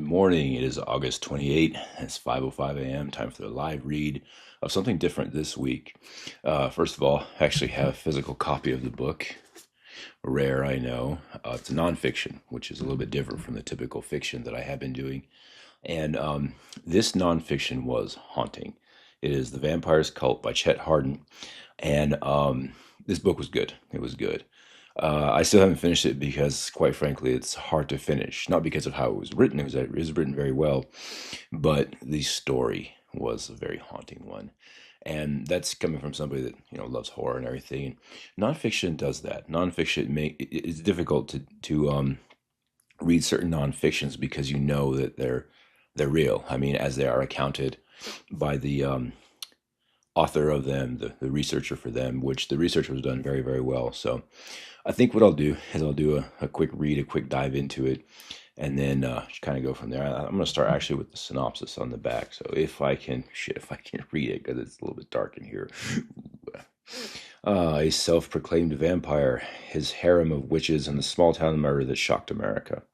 morning. It is August 28th. It's 5:05 a.m. Time for the live read of something different this week. First of all, I actually have a physical copy of the book. Rare, I know. It's a nonfiction, which is a little bit different from the typical fiction that I have been doing. And this nonfiction was haunting. It is The Vampire's Cult by Chet Hardin. And this book was good. It was good. I still haven't finished it because, quite frankly, it's hard to finish. Not because of how it was written, it was written very well, but the story was a very haunting one. And that's coming from somebody that loves horror and everything. And nonfiction does that. It's difficult to read certain nonfictions because you know that they're real. I mean, as they are accounted by the author of them, the researcher for them, which the research was done very, very well. So I think what I'll do is I'll do a quick read, a quick dive into it, and then just kind of go from there. I'm going to start actually with the synopsis on the back. So if I can read it, because it's a little bit dark in here. A self-proclaimed vampire, his harem of witches, and the small-town murder that shocked America.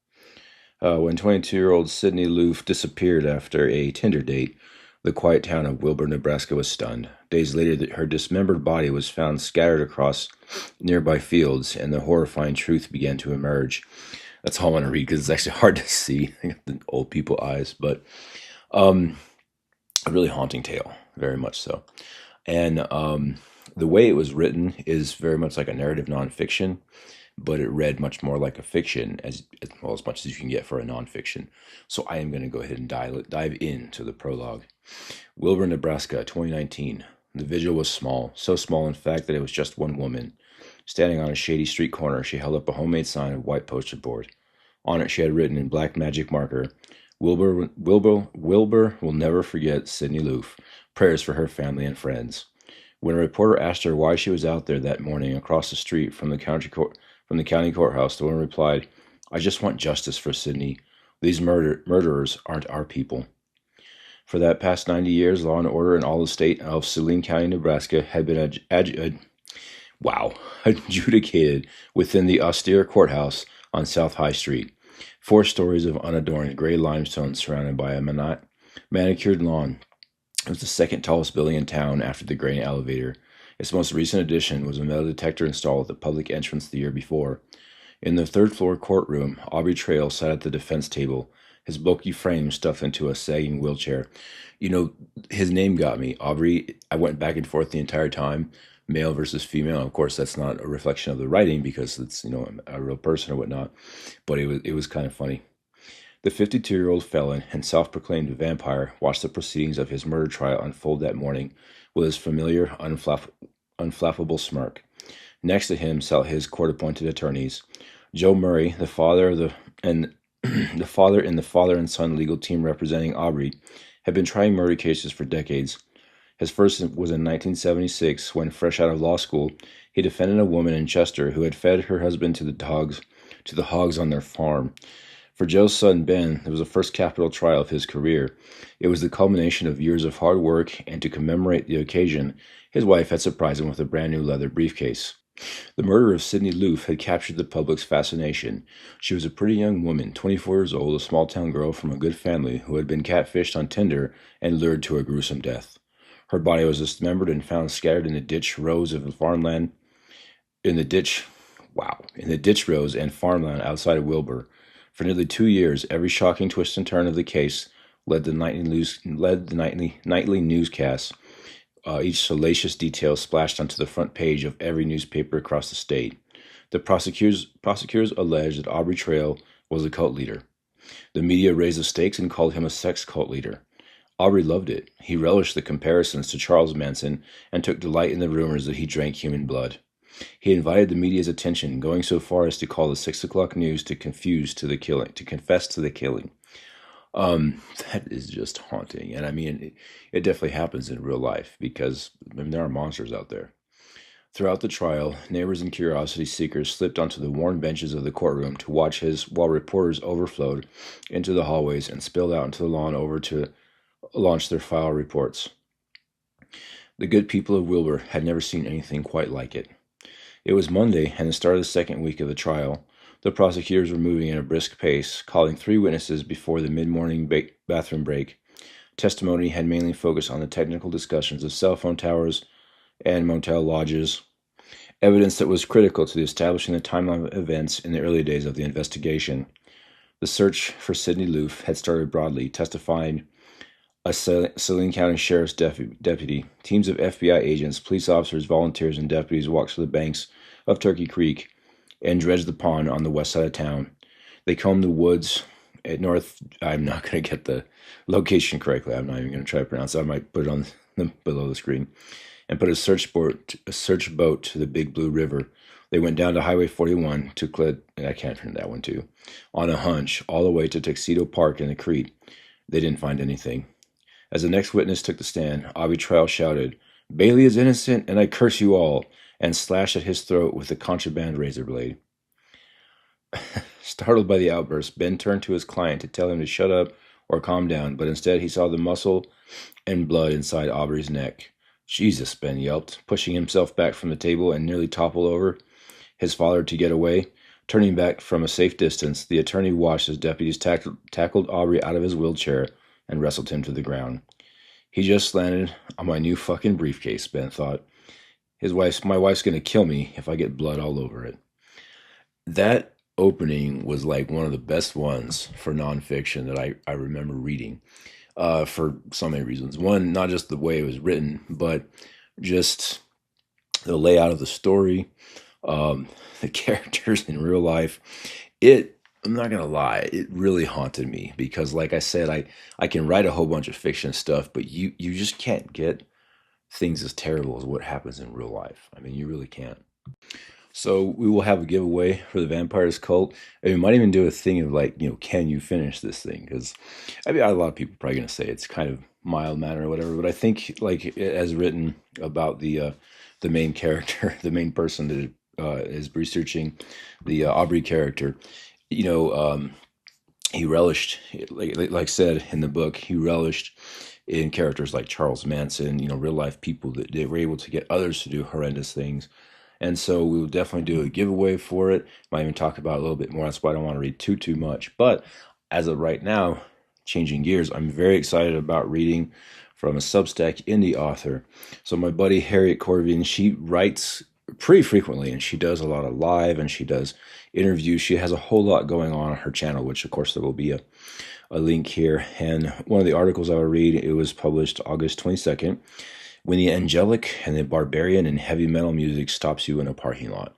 When 22-year-old Sydney Loof disappeared after a Tinder date, the quiet town of Wilbur, Nebraska was stunned. Days later, her dismembered body was found scattered across nearby fields, and the horrifying truth began to emerge. That's all I want to read because it's actually hard to see. I got the old people eyes, but a really haunting tale, very much so. And the way it was written is very much like a narrative nonfiction, but it read much more like a fiction, as much as you can get for a nonfiction. So I am going to go ahead and dive into the prologue. Wilbur, Nebraska, 2019. The vigil was small, so small in fact that it was just one woman. Standing on a shady street corner, she held up a homemade sign of white poster board. On it she had written in black magic marker, Wilbur will never forget Sydney Loof. Prayers for her family and friends. When a reporter asked her why she was out there that morning across the street from the county courthouse, the woman replied, I just want justice for Sydney. These murderers aren't our people. For that past 90 years, law and order in all the state of Saline County, Nebraska had been adjudicated within the austere courthouse on South High Street. 4 stories of unadorned gray limestone surrounded by a manicured lawn. It was the second tallest building in town after the grain elevator. Its most recent addition was a metal detector installed at the public entrance the year before. In the third-floor courtroom, Aubrey Trail sat at the defense table, his bulky frame stuffed into a sagging wheelchair. His name got me. Aubrey, I went back and forth the entire time, male versus female. Of course, that's not a reflection of the writing because it's, a real person or whatnot, but it was kind of funny. The 52-year-old felon and self-proclaimed vampire watched the proceedings of his murder trial unfold that morning with his familiar, unflappable smirk. Next to him sat his court-appointed attorneys. Joe Murray, the father and the father and son legal team representing Aubrey, had been trying murder cases for decades. His first was in 1976 when, fresh out of law school, he defended a woman in Chester who had fed her husband to the hogs on their farm. For Joe's son, Ben, it was the first capital trial of his career. It was the culmination of years of hard work, and to commemorate the occasion, his wife had surprised him with a brand new leather briefcase. The murder of Sydney Loof had captured the public's fascination. She was a pretty young woman, 24 years old, a small-town girl from a good family who had been catfished on Tinder and lured to a gruesome death. Her body was dismembered and found scattered in the ditch rows of farmland. In the ditch rows and farmland outside of Wilbur. For nearly 2 years, every shocking twist and turn of the case led the nightly newscasts. Each salacious detail splashed onto the front page of every newspaper across the state. The prosecutors alleged that Aubrey Trail was a cult leader. The media raised the stakes and called him a sex cult leader. Aubrey loved it. He relished the comparisons to Charles Manson and took delight in the rumors that he drank human blood. He invited the media's attention, going so far as to call the 6 o'clock news to confess to the killing. That is just haunting. And I mean, it definitely happens in real life because there are monsters out there. Throughout the trial, neighbors and curiosity seekers slipped onto the worn benches of the courtroom to watch while reporters overflowed into the hallways and spilled out into the lawn over to launch their file reports. The good people of Wilbur had never seen anything quite like it. It was Monday and the start of the second week of the trial. The prosecutors were moving at a brisk pace, calling 3 witnesses before the mid-morning bathroom break. Testimony had mainly focused on the technical discussions of cell phone towers and motel lodges, evidence that was critical to establishing the timeline of events in the early days of the investigation. The search for Sidney Loof had started broadly, testifying a Saline County Sheriff's deputy. Teams of FBI agents, police officers, volunteers, and deputies walked to the banks of Turkey Creek and dredged the pond on the west side of town. They combed the woods at north. I'm not going to get the location correctly. I'm not even going to try to pronounce it. I might put it on below the screen. And put a search boat to the Big Blue River. They went down to Highway 41 to I can't turn that one too, on a hunch, all the way to Tuxedo Park in the Crete. They didn't find anything. As the next witness took the stand, Avi Trial shouted, "Bailey is innocent, and I curse you all," and slashed at his throat with a contraband razor blade. Startled by the outburst, Ben turned to his client to tell him to shut up or calm down, but instead he saw the muscle and blood inside Aubrey's neck. "Jesus," Ben yelped, pushing himself back from the table and nearly toppled over his father to get away. Turning back from a safe distance, the attorney watched as deputies tackled Aubrey out of his wheelchair and wrestled him to the ground. He just landed on my new fucking briefcase, Ben thought. My wife's going to kill me if I get blood all over it. That opening was like one of the best ones for nonfiction that I remember reading for so many reasons. One, not just the way it was written, but just the layout of the story, the characters in real life. I'm not going to lie, it really haunted me because, like I said, I can write a whole bunch of fiction stuff, but you just can't get things as terrible as what happens in real life. I mean, you really can't. So we will have a giveaway for the Vampires Cult. And we might even do a thing of like, can you finish this thing? Because I mean, a lot of people are probably going to say it's kind of mild manner or whatever, but I think like as written about the main character, the main person that is researching the Aubrey character, he relished, like said in the book, he relished in characters like Charles Manson, real life people that they were able to get others to do horrendous things. And so we will definitely do a giveaway for it. Might even talk about it a little bit more. That's why I don't want to read too much. But as of right now, changing gears, I'm very excited about reading from a Substack indie author. So my buddy Harriet Corvian, she writes pretty frequently, and she does a lot of live, and she does interviews. She has a whole lot going on her channel, which of course there will be a link here. And one of the articles I will read, it was published August 22nd. When the angelic and the barbarian in heavy metal music stops you in a parking lot.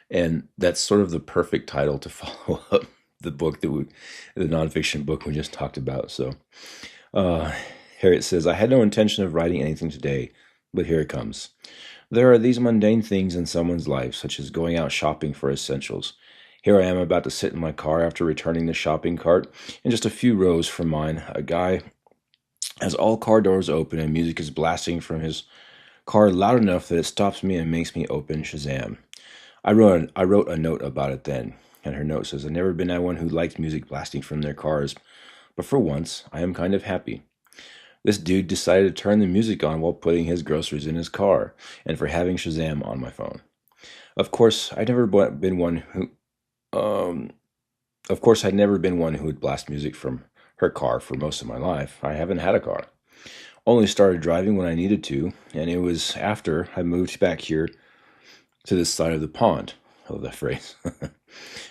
And that's sort of the perfect title to follow up the book the nonfiction book we just talked about. So Harriet says, "I had no intention of writing anything today, but here it comes. There are these mundane things in someone's life, such as going out shopping for essentials. Here I am about to sit in my car after returning the shopping cart, and just a few rows from mine, a guy has all car doors open and music is blasting from his car loud enough that it stops me and makes me open Shazam. I wrote a note about it then, and her note says, I've never been anyone who liked music blasting from their cars, but for once, I am kind of happy. This dude decided to turn the music on while putting his groceries in his car, and for having Shazam on my phone. Of course, I'd never been one who would blast music from her car for most of my life. I haven't had a car. Only started driving when I needed to, and it was after I moved back here to this side of the pond. I love that phrase.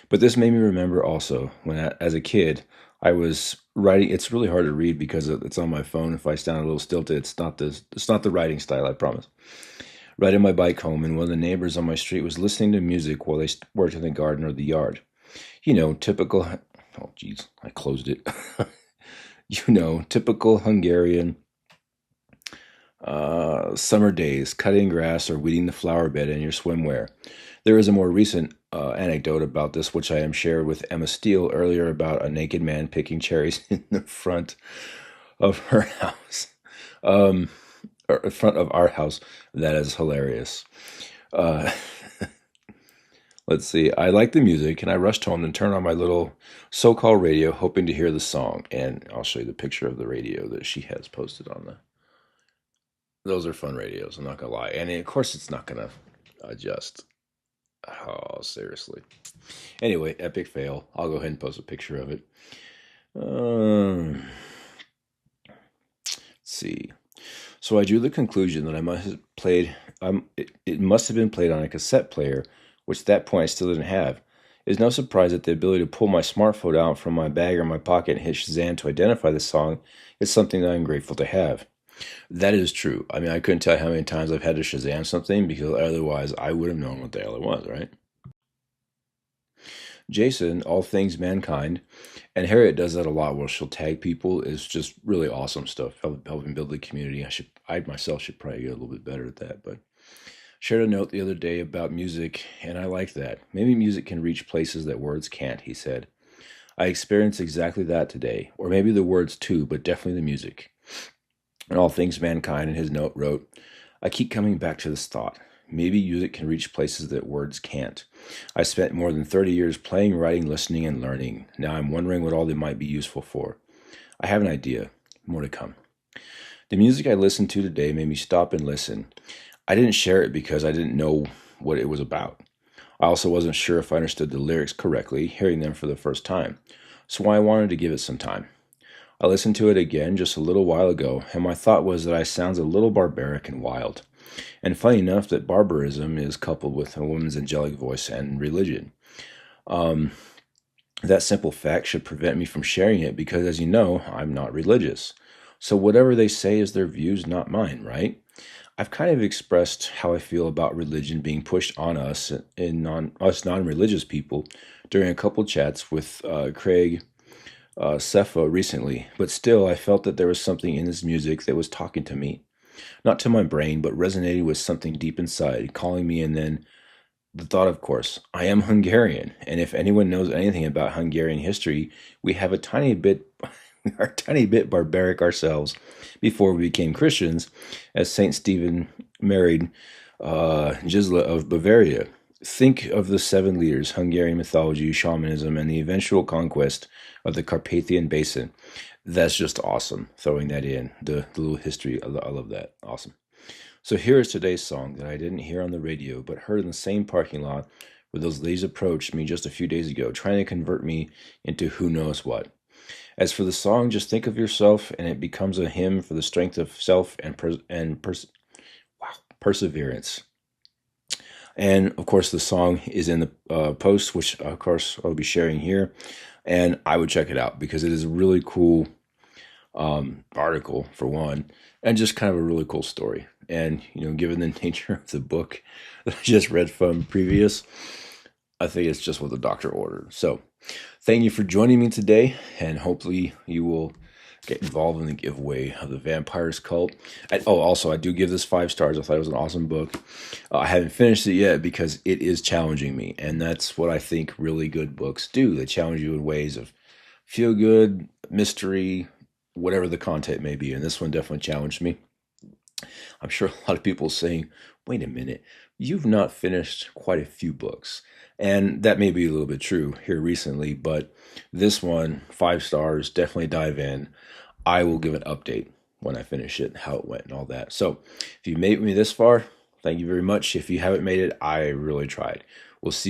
But this made me remember also when, as a kid, I was writing. It's really hard to read because it's on my phone. If I sound a little stilted, it's not the writing style, I promise. Riding my bike home, and one of the neighbors on my street was listening to music while they worked in the garden or the yard. Typical. Oh, geez, I closed it. Typical Hungarian summer days, cutting grass or weeding the flower bed in your swimwear. There is a more recent anecdote about this, which I am shared with Emma Steele earlier about a naked man picking cherries in the front of her house. Or in front of our house. That is hilarious. Let's see. I liked the music, and I rushed home and turned on my little so-called radio, hoping to hear the song. And I'll show you the picture of the radio that she has posted on the. Those are fun radios. I'm not gonna lie, and of course, it's not gonna adjust. Oh, seriously. Anyway, epic fail. I'll go ahead and post a picture of it. Let's see. So I drew the conclusion that I must have played. It must have been played on a cassette player, which at that point I still didn't have. It's no surprise that the ability to pull my smartphone out from my bag or my pocket and hit Shazam to identify the song is something that I'm grateful to have. That is true. I mean, I couldn't tell you how many times I've had to Shazam something because otherwise I would have known what the hell it was, right? Jason, All Things Mankind, and Harriet does that a lot where she'll tag people. Is just really awesome stuff, helping build the community. I myself should probably get a little bit better at that, but shared a note the other day about music, and I like that. Maybe music can reach places that words can't, he said. I experienced exactly that today, or maybe the words too, but definitely the music. And All Things Mankind, in his note, wrote, I keep coming back to this thought. Maybe music can reach places that words can't. I spent more than 30 years playing, writing, listening, and learning. Now I'm wondering what all they might be useful for. I have an idea. More to come. The music I listened to today made me stop and listen. I didn't share it because I didn't know what it was about. I also wasn't sure if I understood the lyrics correctly, hearing them for the first time. So I wanted to give it some time. I listened to it again just a little while ago, and my thought was that I sounds a little barbaric and wild. And funny enough, that barbarism is coupled with a woman's angelic voice and religion. Um, that simple fact should prevent me from sharing it because, as you know, I'm not religious. So whatever they say is their views, not mine, right? I've kind of expressed how I feel about religion being pushed on us and us non-religious people during a couple chats with Craig Cepha recently, but still I felt that there was something in his music that was talking to me. Not to my brain, but resonated with something deep inside, calling me, and then the thought, of course, I am Hungarian, and if anyone knows anything about Hungarian history, we have a tiny bit, we are a tiny bit barbaric ourselves before we became Christians, as Saint Stephen married Gisela of Bavaria. Think of the seven leaders, Hungarian mythology, shamanism, and the eventual conquest of the Carpathian Basin. That's just awesome, throwing that in, the little history. I love that. Awesome. So here is today's song that I didn't hear on the radio, but heard in the same parking lot where those ladies approached me just a few days ago, trying to convert me into who knows what. As for the song, just think of yourself, and it becomes a hymn for the strength of self and wow, perseverance. And of course, the song is in the post, which of course I'll be sharing here. And I would check it out because it is a really cool article, for one, and just kind of a really cool story. And, given the nature of the book that I just read from previous, I think it's just what the doctor ordered. So thank you for joining me today, and hopefully you will get involved in the giveaway of the Vampires Cult. Also, I do give this 5 stars. I thought it was an awesome book. I haven't finished it yet because it is challenging me, and that's what I think really good books do. They challenge you in ways of feel good, mystery, whatever the content may be, and this one definitely challenged me. I'm sure a lot of people saying, wait a minute, you've not finished quite a few books. And that may be a little bit true here recently, but this one, 5 stars, definitely dive in. I will give an update when I finish it, how it went and all that. So if you made me this far, thank you very much. If you haven't made it, I really tried. We'll see you.